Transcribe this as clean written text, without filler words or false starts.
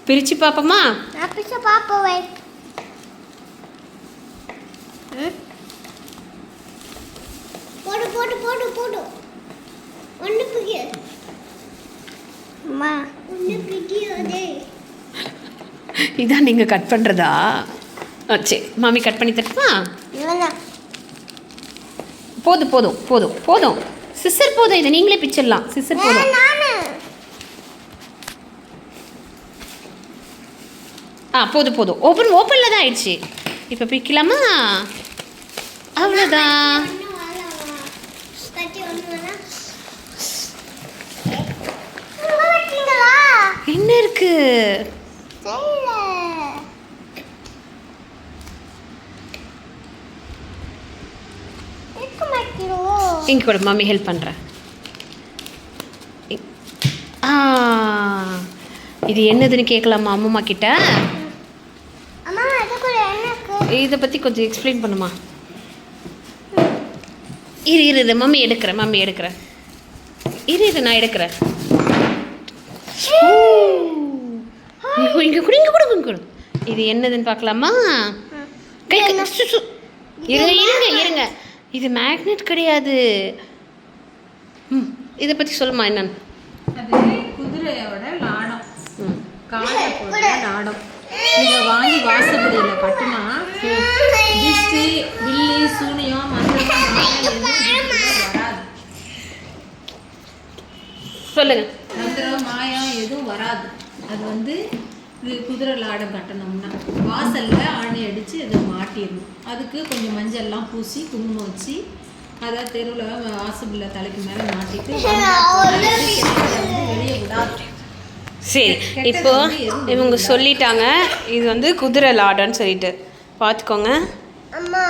பிரித்து பார்ப்போமா? பிரிச்சு பார்ப்போம். போடு போடு போடு போடு. ஒன்று பிடி. அம்மா ஒன்று பிடியோதே. இதான் நீங்கள் கட் பண்ணுறதா? சரி மாமி கட் பண்ணி தரட்டுமா? போதும் போதும் போதும் போதும். சிஸ்டர் போதும், இதை நீங்களே பிச்சிடலாம். சிஸ்டர் போதும். போதும் போதும். ஓப்பனில் தான் ஆயிடுச்சு. இப்போ பிக்கலாமா? அவ்வளோதான். என்ன இருக்கு? இங்கே கூட மம்மி ஹெல்ப் பண்ணுறேன். இது என்னதுன்னு கேட்கலாமா அம்மா கிட்ட? இதை பற்றி கொஞ்சம் எக்ஸ்பிளைன் பண்ணுமா? இரு மம்மி எடுக்கிறேன். இரு நான் எடுக்கிறேன். இங்கே கூட இது என்னதுன்னு பார்க்கலாமா? இருங்க. இது மேக்னெட் கிடையாது. இதை பற்றி சொல்லுமா என்னன்னு? அது குதிரையோட லாடம், காலத்தோட லாடம். இதை வாங்கி வாசப்படியில் கட்டினா திஷ்டி, பில்லி, சூனியம், மந்திரம் வராது. சொல்லுங்க. மந்திரம், மாயம் எதுவும் வராது. அது இது குதிரை லாடம் கட்டணும்னா வாசல்ல ஆணி அடித்து அதை மாட்டிடணும். அதுக்கு கொஞ்சம் மஞ்சள்லாம் பூசி குங்குமம் வச்சு அதை தெருவில் வாசலில் தலைக்கு மேலே மாட்டிட்டு வெளியே விடாது. சரி, இப்போ இவங்க சொல்லிட்டாங்க இது குதிரை லாடன்னு சொல்லிட்டு பார்த்துக்கோங்க. அம்மா